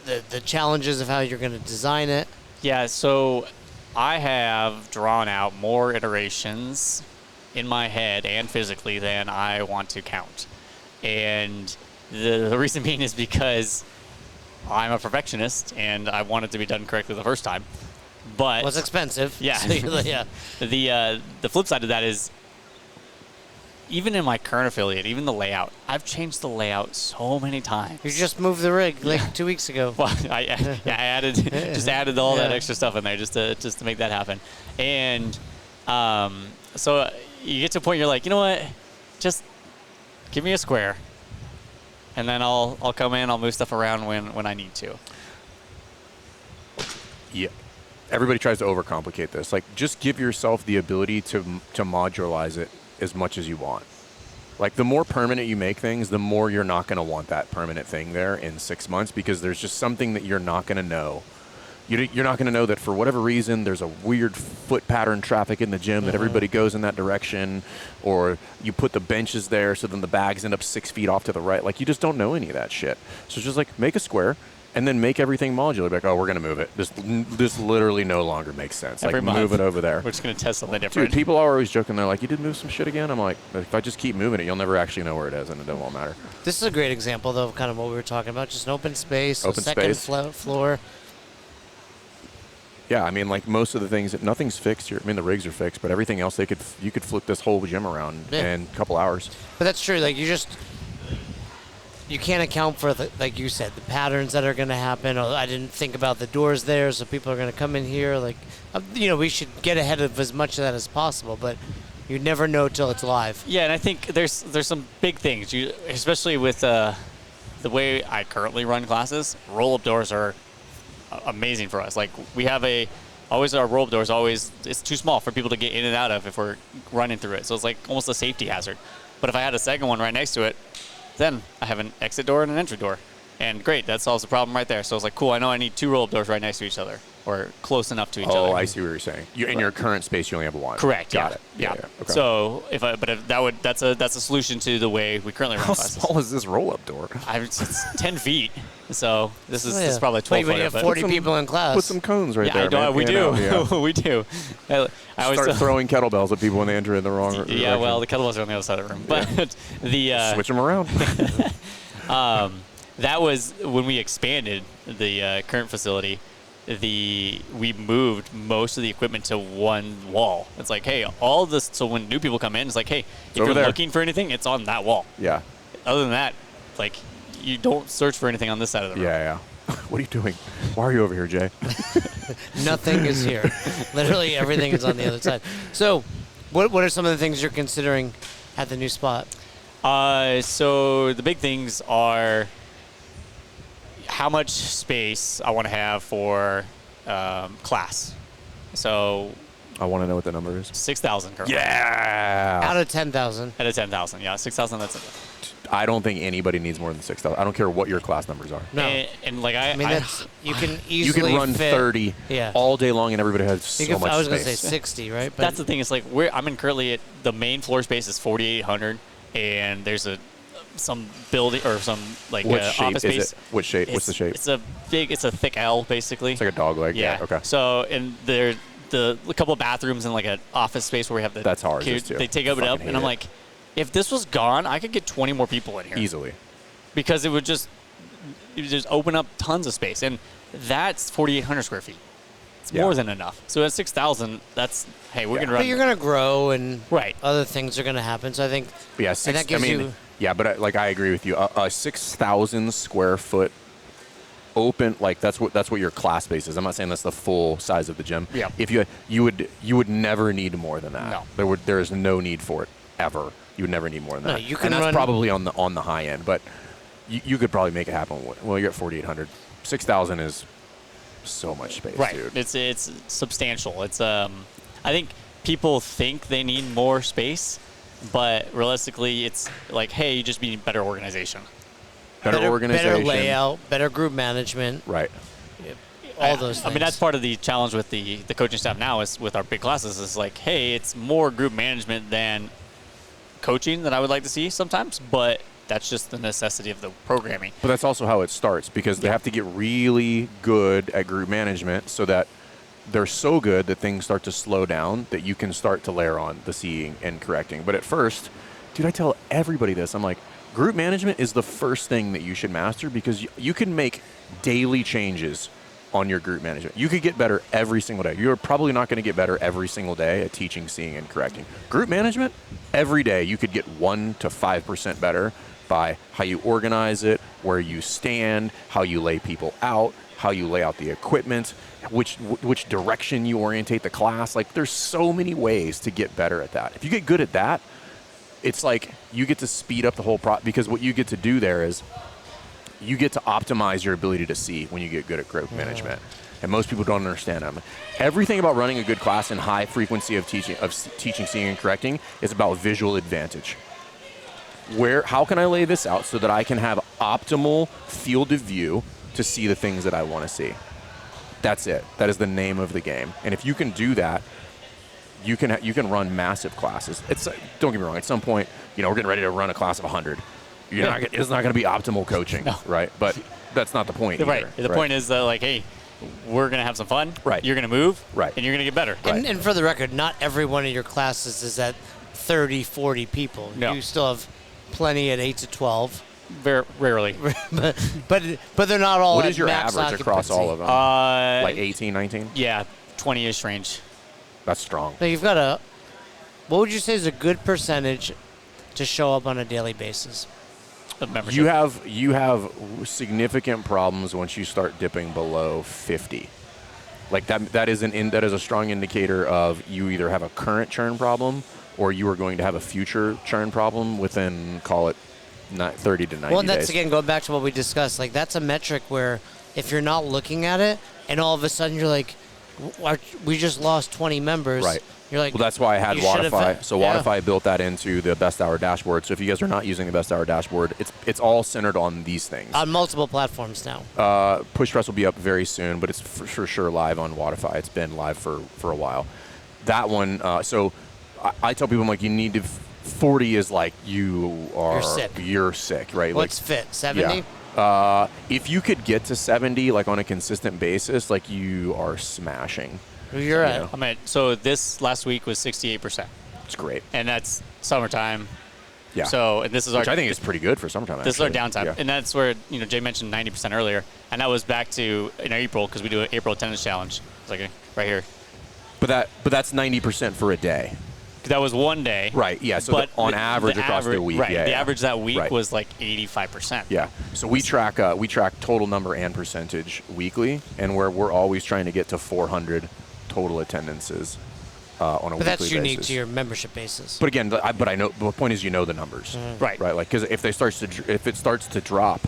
the challenges of how you're going to design it. Yeah, so I have drawn out more iterations in my head and physically than I want to count. And the reason being is because I'm a perfectionist and I want it to be done correctly the first time. But it's expensive. Yeah. So yeah. The flip side of that is even in my current affiliate, even the layout, I've changed the layout so many times. You just moved the rig like 2 weeks ago. Well, I added all that extra stuff in there just to make that happen. And so you get to a point you're like, you know what, just give me a square, and then I'll come in, I'll move stuff around when I need to. Yeah. Everybody tries to overcomplicate this. Like, just give yourself the ability to modularize it as much as you want. Like, the more permanent you make things, the more you're not going to want that permanent thing there in 6 months, because there's just something that you're not going to know. You're not going to know that for whatever reason there's a weird foot pattern traffic in the gym that everybody goes in that direction, or you put the benches there so then the bags end up 6 feet off to the right. Like, you just don't know any of that shit. So it's just like, make a square and then make everything modular. Like, oh, we're going to move it. This literally no longer makes sense. Every like, month, move it over there. We're just going to test something different. Dude, people are always joking. They're like, you did move some shit again? I'm like, if I just keep moving it, you'll never actually know where it is, and it won't matter. This is a great example, though, of kind of what we were talking about. Just an open space, Open a second space. floor. Yeah, I mean, like, most of the things, nothing's fixed here. I mean, the rigs are fixed, but everything else, you could flip this whole gym around in a couple hours. But that's true. Like, you can't account for, like you said, the patterns that are going to happen. Oh, I didn't think about the doors there, so people are going to come in here. Like, we should get ahead of as much of that as possible, but you never know till it's live. Yeah, and I think there's some big things, especially with the way I currently run classes. Roll-up doors are amazing for us. Like, we have our roll-up door is always, it's too small for people to get in and out of if we're running through it. So it's like almost a safety hazard. But if I had a second one right next to it, then I have an exit door and an entry door. And great, that solves the problem right there. So I was like, cool, I know I need 2 roll-up doors right next to each other, or close enough to each other. Oh, I see what you're saying. In your current space, you only have one. Correct. Got it. Yeah. Okay. So that's a solution to the way we currently run classes. How small is this roll-up door? It's 10 feet. So this is probably 12 Wait, when you have 40 people in class. Put some cones right there. Yeah, we do. Yeah. We do. I always Start throwing kettlebells at people when they enter in the wrong direction. Yeah, well, the kettlebells are on the other side of the room. But switch them around. That was when we expanded the current facility. We moved most of the equipment to one wall. It's like, hey, all this. So when new people come in, it's like, hey, if you're looking for anything, it's on that wall. Yeah. Other than that, like, you don't search for anything on this side of the room. Yeah. What are you doing? Why are you over here, Jay? Nothing is here. Literally everything is on the other side. So, what are some of the things you're considering at the new spot? So the big things are how much space I want to have for class. So I want to know what the number is. 6,000 currently. Yeah. Out of 10,000. Out of 10,000, yeah. 6,000, that's it. I don't think anybody needs more than 6,000. I don't care what your class numbers are. No. And like I mean, you can easily you can run fit, 30 all day long, and everybody has so much space. I was going to say 60, right? But that's the thing. It's like I'm currently at the main floor space is 4,800, and there's some building or some like office space. Is it? What shape? What's the shape? It's a thick L basically. It's like a dog leg. Yeah. Okay. So and there's a couple of bathrooms and like an office space where we have the. That's ours too. They take it up, and I'm like, if this was gone, I could get 20 more people in here easily, because it would just open up tons of space, and that's 4,800 square feet. It's more than enough. So at 6,000, that's we're gonna run. But you're gonna grow, and right, other things are gonna happen. So I think that gives you. Yeah, but I agree with you. A 6,000 square foot open, like that's what your class space is. I'm not saying that's the full size of the gym. Yeah. If you would never need more than that. No. There is no need for it ever. You would never need more than that. No, you can and that's run probably on the high end, but you could probably make it happen. Well, you're at 4,800. 6,000 is so much space, right. Dude. It's substantial. It's I think people think they need more space, but realistically, it's like, hey, you just need better organization. Better organization. Better layout, better group management. Right. All those things. I mean, that's part of the challenge with the coaching staff now is with our big classes is like, hey, it's more group management than coaching that I would like to see sometimes, but that's just the necessity of the programming. But that's also how it starts, because they have to get really good at group management so that they're so good that things start to slow down, that you can start to layer on the seeing and correcting. But at first, dude, I tell everybody this. I'm like, group management is the first thing that you should master, because you can make daily changes on your group management. You could get better every single day. You're probably not going to get better every single day at teaching, seeing, and correcting. Group management, every day you could get 1 to 5% better by how you organize it, where you stand, how you lay people out, how you lay out the equipment, which direction you orientate the class. Like, there's so many ways to get better at that. If you get good at that, it's like you get to speed up the whole because what you get to do there is you get to optimize your ability to see when you get good at group management. And most people don't understand them. Everything about running a good class and high frequency of teaching, seeing, and correcting is about visual advantage. How can I lay this out so that I can have optimal field of view to see the things that I want to see? That's it. That is the name of the game. And if you can do that, you can run massive classes. Don't get me wrong. At some point, we're getting ready to run a class of 100. It's not going to be optimal coaching, right? But that's not the point. Right. Either, the point is that, hey, we're going to have some fun. Right. You're going to move. Right. And you're going to get better. And, and for the record, not every one of your classes is at 30, 40 people. No. You still have plenty at 8 to 12. Very rarely. but they're not all. What at is your max average across all of them? Like 18, 19? Yeah, 20-ish range. That's strong. Now you've got what would you say is a good percentage to show up on a daily basis? Of membership. You have significant problems once you start dipping below 50. Like that is a strong indicator of you either have a current churn problem or you are going to have a future churn problem within, call it, 30 to 90 days. Well, and that's, again, going back to what we discussed. Like, that's a metric where if you're not looking at it and all of a sudden you're like, we just lost 20 members. Right. You're like, well, that's why I had Wodify. So Wodify built that into the Best Hour dashboard. So if you guys are not using the Best Hour dashboard, it's all centered on these things. On multiple platforms now. PushPress will be up very soon, but it's for sure live on Wodify. It's been live for a while. That one, so I tell people, I'm like, you need to, 40 is like you're sick, right? What's like, fit, 70? Yeah. If you could get to 70, like on a consistent basis, like you are smashing. You're at. I'm at. So this last week was 68%. It's great. And that's summertime. Yeah. So, and this is which I think is pretty good for summertime. This is our downtime, yeah. and that's where Jay mentioned 90% earlier, and that was back to in April because we do an April attendance challenge. It's like right here. But that's 90% for a day. That was one day. Right. Yeah. So on average across the week. Right. Yeah, the yeah. average that week right. was like 85%. Yeah. So we track total number and percentage weekly, and we're always trying to get to 400 total attendances on a weekly basis. But that's unique to your membership basis. But again, I know the point is the numbers, right? Right. Like because if it starts to drop,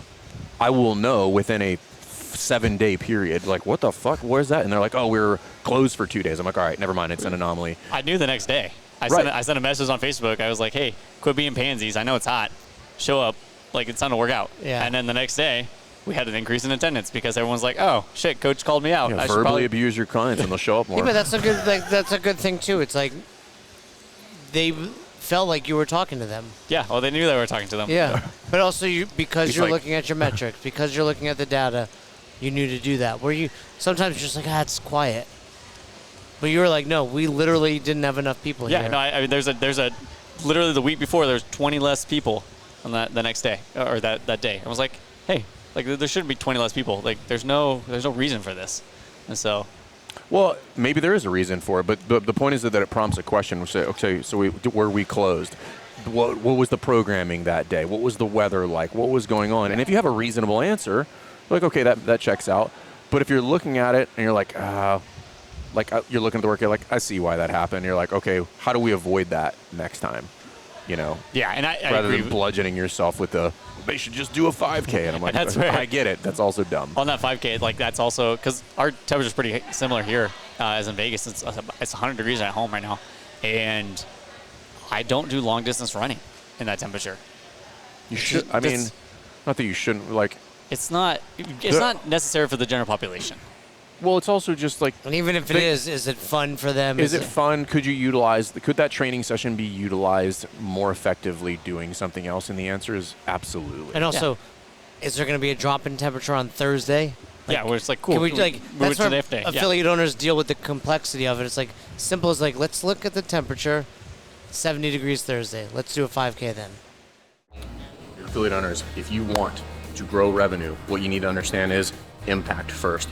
I will know within a 7-day period. Like what the fuck? Where's that? And they're like, oh, we're closed for 2 days. I'm like, all right, never mind. It's an anomaly. I knew the next day. I sent a message on Facebook. I was like, hey, quit being pansies. I know it's hot. Show up. Like, it's time to work out. Yeah. And then the next day, we had an increase in attendance because everyone's like, oh, shit, coach called me out. Yeah, I should verbally probably abuse your clients and they'll show up more. Yeah, but that's a good thing, too. It's like they felt like you were talking to them. Yeah, well, they knew they were talking to them. Yeah. But also, because you're like, looking at your metrics, because you're looking at the data, you knew to do that. Where you sometimes you're just like, it's quiet. But you were like, no, we literally didn't have enough people here. Yeah, no, I mean, there's a literally the week before, there's 20 less people on the next day, or that day. I was like, hey, like there shouldn't be 20 less people. Like there's no reason for this. And so. Well, maybe there is a reason for it, but the point is that it prompts a question. We say, okay, so were we closed? What was the programming that day? What was the weather like? What was going on? And if you have a reasonable answer, like, okay, that checks out. But if you're looking at it and you're like, you're looking at the work, you're like, I see why that happened. You're like, okay, how do we avoid that next time? Yeah, and I rather agree. than bludgeoning yourself with they should just do a 5K. And I'm like, That's right. I get it. That's also dumb. On that 5K, like that's also because our temperature is pretty similar here as in Vegas. It's 100 degrees at home right now, and I don't do long distance running in that temperature. You should. I mean, not that you shouldn't. Like, it's not necessary for the general population. Well, it's also just like, and even if it is it fun for them? Is it fun? Could that training session be utilized more effectively doing something else? And the answer is absolutely. And also, is there going to be a drop in temperature on Thursday? Like, where it's like, cool. Can we that's where day. affiliate owners deal with the complexity of it. It's like simple as like, let's look at the temperature, 70 degrees Thursday. Let's do a 5K then. Your affiliate owners, if you want to grow revenue, what you need to understand is impact first.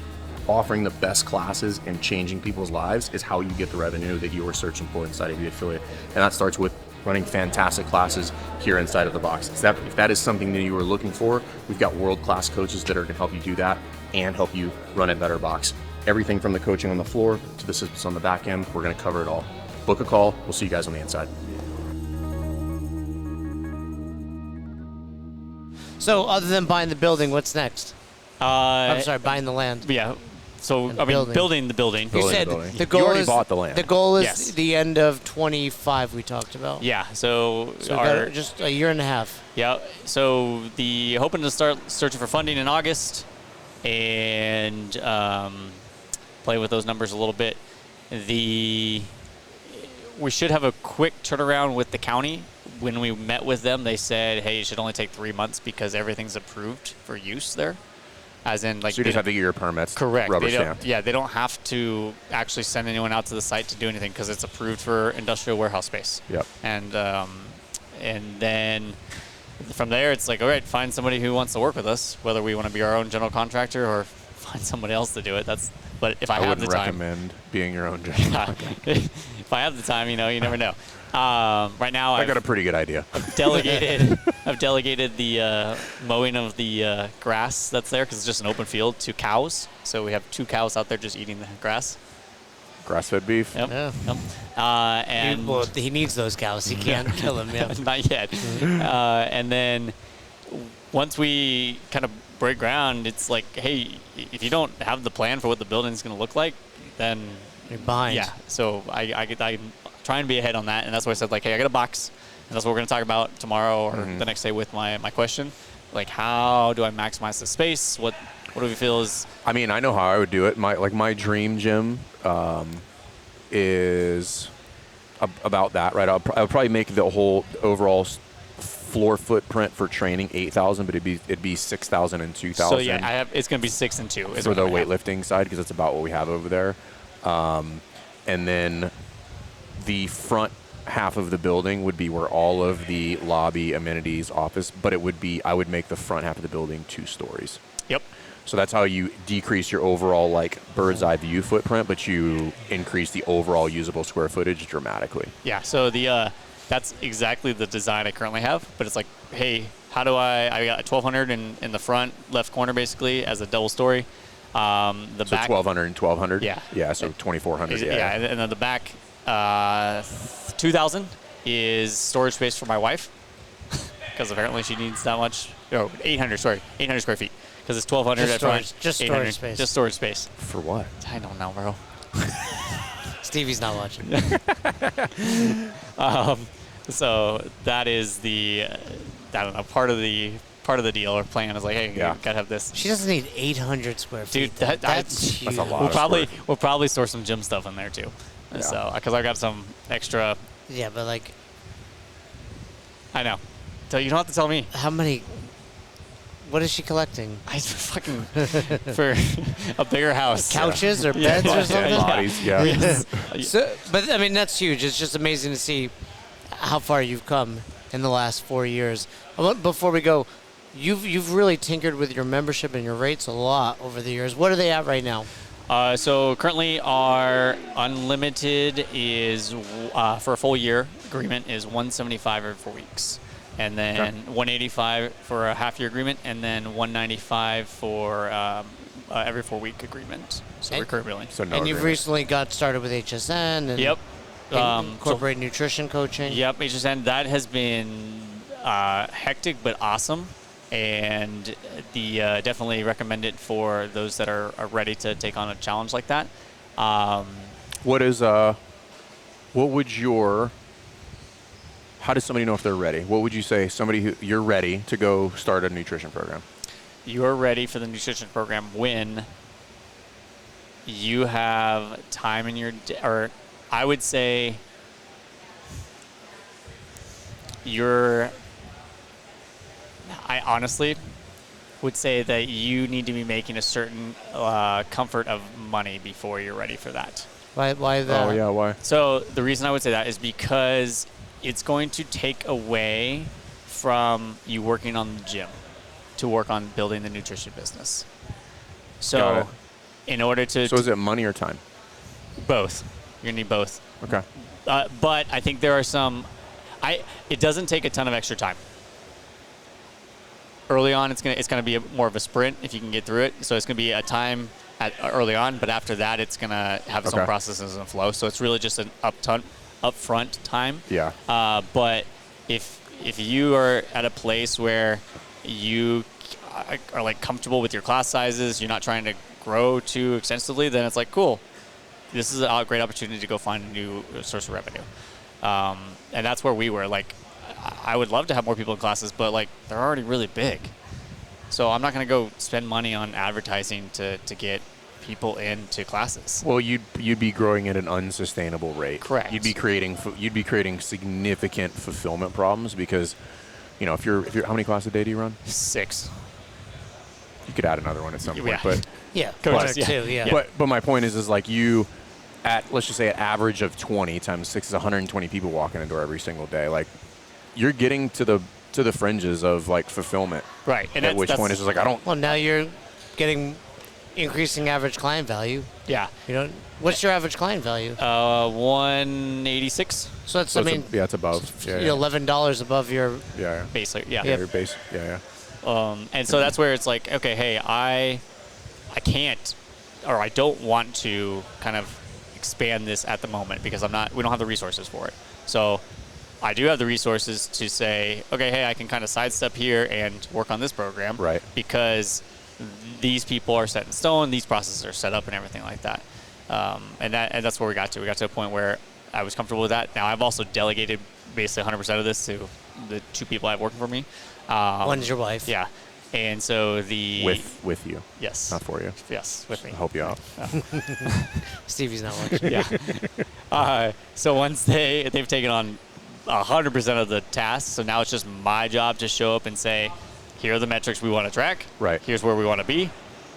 offering the best classes and changing people's lives is how you get the revenue that you were searching for inside of the affiliate. And that starts with running fantastic classes here inside of the box. If that is something that you are looking for, we've got world-class coaches that are going to help you do that and help you run a better box. Everything from the coaching on the floor to the systems on the back end, we're going to cover it all. Book a call. We'll see you guys on the inside. So other than buying the building, what's next? I'm sorry, buying the land. Yeah. So, I mean, building the building. You said the goal You already is bought the land. The goal is Yes. the end of 25. We talked about. Yeah. So So we've got just a year and a half. Yeah. So hoping to start searching for funding in August, and play with those numbers a little bit. We should have a quick turnaround with the county. When we met with them, they said, "Hey, it should only take 3 months because everything's approved for use there." As in, like, So you just have to get your permits. correct. Rubber They don't, stamped. yeah, they don't have to actually send anyone out to the site to do anything because it's approved for industrial warehouse space. Yep. And then from there, it's like, all right, find somebody who wants to work with us, whether we want to be our own general contractor or find somebody else to do it. But if I have wouldn't the time, recommend being your own general contractor. if I have the time, you never know. Right now, I got a pretty good idea. I've delegated the mowing of the grass that's there because it's just an open field to cows. So we have 2 cows out there just eating the grass. Grass-fed beef. Yep. Yeah. Yep. And He needs those cows. He can't kill them. Yeah. not yet. And then once we kind of break ground, it's like, hey, if you don't have the plan for what the building's going to look like, then You're behind. yeah. So I try and be ahead on that, and that's why I said, like, hey, I got a box, and that's what we're going to talk about tomorrow or the next day with my question. Like, how do I maximize the space? What do we feel is? I mean, I know how I would do it. My dream gym is about that, right? I would probably make the whole overall floor footprint for training 8,000, but it'd be 6,000 and 2,000. So yeah, it's going to be 6 and 2 for the weightlifting side because that's about what we have over there. And then the front half of the building would be where all of the lobby, amenities, office, but I would make the front half of the building 2 stories. Yep. So that's how you decrease your overall bird's eye view footprint, but you increase the overall usable square footage dramatically. Yeah. So that's exactly the design I currently have, but it's like, hey, how do I got 1,200 in the front left corner basically as a double story. The so back 1,200 and 1,200. Yeah. Yeah. So 2,400. Yeah. And then the back 2,000 is storage space for my wife because apparently she needs that much. 800 square feet because it's 1,200 at front. Just storage space. Just storage space. For what? I don't know, bro. Stevie's not watching. So that is the I don't know, part of the deal or plan is like, hey, you gotta have this. She doesn't need 800 square feet. Dude, that's huge. a lot. We'll probably store some gym stuff in there too. Yeah. So because I've got some extra. Yeah, but like, I know. So you don't have to tell me. how many? What is she collecting? I fucking for a bigger house. Couches or beds or something? Bodies. Yeah. So, but I mean, that's huge. It's just amazing to see how far you've come in the last 4 years. Before we go, you've really tinkered with your membership and your rates a lot over the years. What are they at right now? So currently our unlimited is for a full year agreement is $175 every 4 weeks, and then $185 for a half year agreement, and then $195 for every 4 week agreement. So recurring billing. So no And you've agreement. recently got started with HSN. And Yep. incorporate nutrition coaching. Yep, HSN, that has been hectic but awesome, and definitely recommend it for those that are ready to take on a challenge like that. How does somebody know if they're ready? What would you say somebody you're ready to go start a nutrition program? You're ready for the nutrition program when you have time in your day, or I would say I honestly would say that you need to be making a certain comfort of money before you're ready for that. Why that? Oh, yeah, why? So the reason I would say that is because it's going to take away from you working on the gym to work on building the nutrition business. Got So it. in order to... So is it money or time? Both. You're going to need both. Okay. But I think there are some... It doesn't take a ton of extra time. Early on, it's gonna be more of a sprint if you can get through it. So it's gonna be a time early on, but after that, it's gonna have its own processes and flow. So it's really just an upfront time. Yeah. But if you are at a place where you are like comfortable with your class sizes, you're not trying to grow too extensively, then it's like, cool. This is a great opportunity to go find a new source of revenue. And that's where we were. Like, I would love to have more people in classes, but like they're already really big. So I'm not going to go spend money on advertising to get people into classes. Well, you'd be growing at an unsustainable rate. Correct. You'd be creating significant fulfillment problems because, if you're how many classes a day do you run? 6. You could add another one at some point, but yeah, but, too, yeah. But my point is like you, let's just say an average of 20 times 6 is 120 people walking in the door every single day. Like, you're getting to the fringes of like fulfillment, right? And at which point it's just like I don't. Well, now you're getting increasing average client value. Yeah. What's your average client value? 186. So that's it's above. Yeah, $11 above your base. Yeah. Your base. Yeah. And so that's where it's like, okay, hey, I can't, or I don't want to kind of expand this at the moment because we don't have the resources for it. So I do have the resources to say, okay, hey, I can kind of sidestep here and work on this program. Right. Because these people are set in stone, these processes are set up and everything like that. And that's where we got to. We got to a point where I was comfortable with that. Now I've also delegated basically 100% of this to the 2 people I have working for me. One's your wife. Yeah. And so with you. Yes. Not for you. Yes, with me. I'll help you out. Stevie's not watching. Yeah. So once they've taken on 100% of the tasks, so now it's just my job to show up and say, here are the metrics we want to track. Right. Here's where we want to be.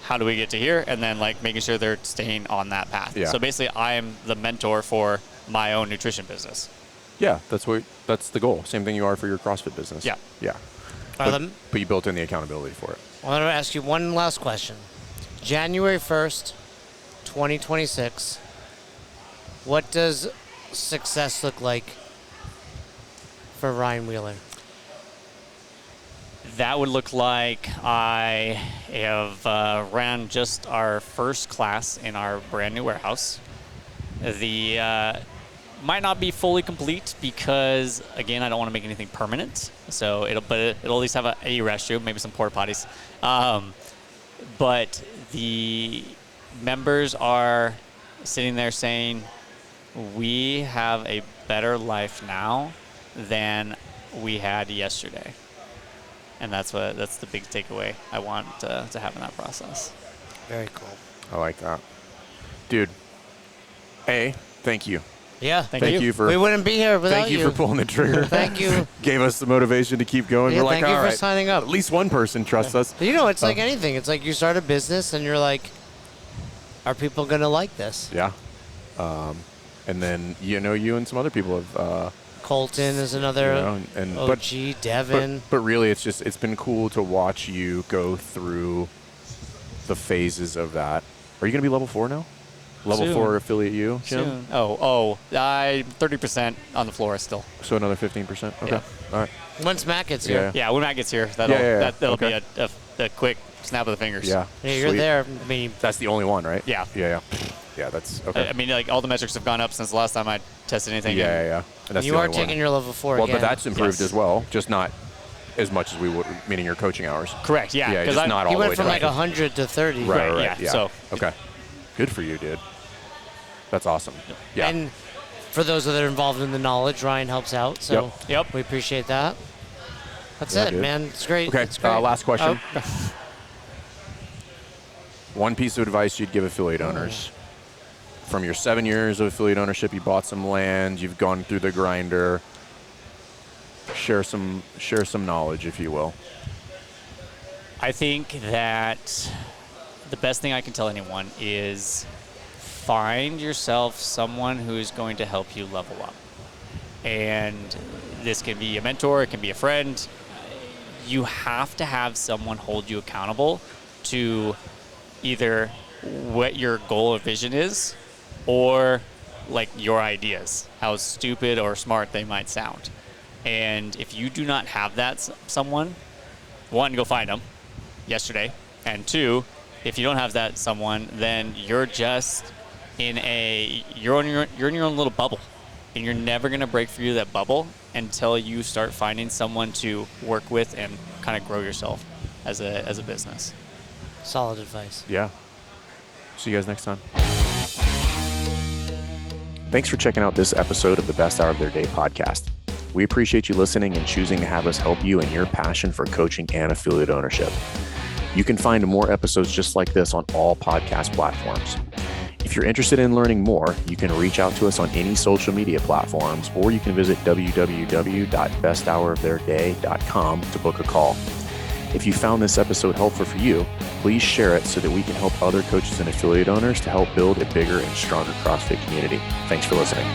How do we get to here? And then like making sure they're staying on that path. Yeah. So basically, I am the mentor for my own nutrition business. Yeah, that's the goal. Same thing you are for your CrossFit business. Yeah. Yeah. But you built in the accountability for it. I want to ask you one last question. January 1st, 2026, what does success look like for Ryan Wheeler? That would look like I have ran just our first class in our brand new warehouse. The might not be fully complete because, again, I don't want to make anything permanent. So it'll at least have a restroom, maybe some porta potties. But the members are sitting there saying, we have a better life now than we had yesterday. And that's the big takeaway I want to have in that process. Very cool. I like that. Dude, thank you. Yeah. Thank you. We wouldn't be here without you. Thank you for pulling the trigger. Thank you. Gave us the motivation to keep going. Yeah, We're like, thank you all for right, signing up. At least one person trusts us. It's like anything. It's like you start a business and you're like, are people going to like this? Yeah. And then, you and some other people have... Colton is another OG, Devin. But really, it's been cool to watch you go through the phases of that. Are you going to be level 4 now? Level Soon. 4 affiliate you, Jim? Soon. Oh, I'm 30% on the floor still. So another 15%? Okay. Yeah. All right. Once Matt gets here. Yeah, when Matt gets here, that'll Okay. be a quick snap of the fingers. Yeah. Yeah, you're Sweet. there. I mean, That's the only one, right? Yeah. Yeah, that's okay. I mean, like, all the metrics have gone up since the last time I tested anything. Yeah. And that's you the are only taking one. your level 4 Well, again. but that's improved Yes. as well, just not as much as we would, meaning your coaching hours. Correct, yeah. Yeah, 'cause just not all he the way went from to like 100 to 30. Right, yeah. So okay, good for you, dude. That's awesome. Yeah. And for those that are involved in the knowledge, Ryan helps out. So Yep. we appreciate that. That's Yeah, it, dude. man. It's great. Okay, It's great. last question. Oh. One piece of advice you'd give affiliate owners. From your 7 years of affiliate ownership, you bought some land, you've gone through the grinder. Share some knowledge, if you will. I think that the best thing I can tell anyone is find yourself someone who is going to help you level up. And this can be a mentor, it can be a friend. You have to have someone hold you accountable to either what your goal or vision is, or like your ideas, how stupid or smart they might sound. And if you do not have that someone, one, go find them yesterday, and two, if you don't have that someone, then you're just in you're in your own little bubble, and you're never gonna break through that bubble until you start finding someone to work with and kind of grow yourself as a business. Solid advice. Yeah. See you guys next time. Thanks for checking out this episode of the Best Hour of Their Day podcast. We appreciate you listening and choosing to have us help you in your passion for coaching and affiliate ownership. You can find more episodes just like this on all podcast platforms. If you're interested in learning more, you can reach out to us on any social media platforms, or you can visit www.besthouroftheirday.com to book a call. If you found this episode helpful for you, please share it so that we can help other coaches and affiliate owners to help build a bigger and stronger CrossFit community. Thanks for listening.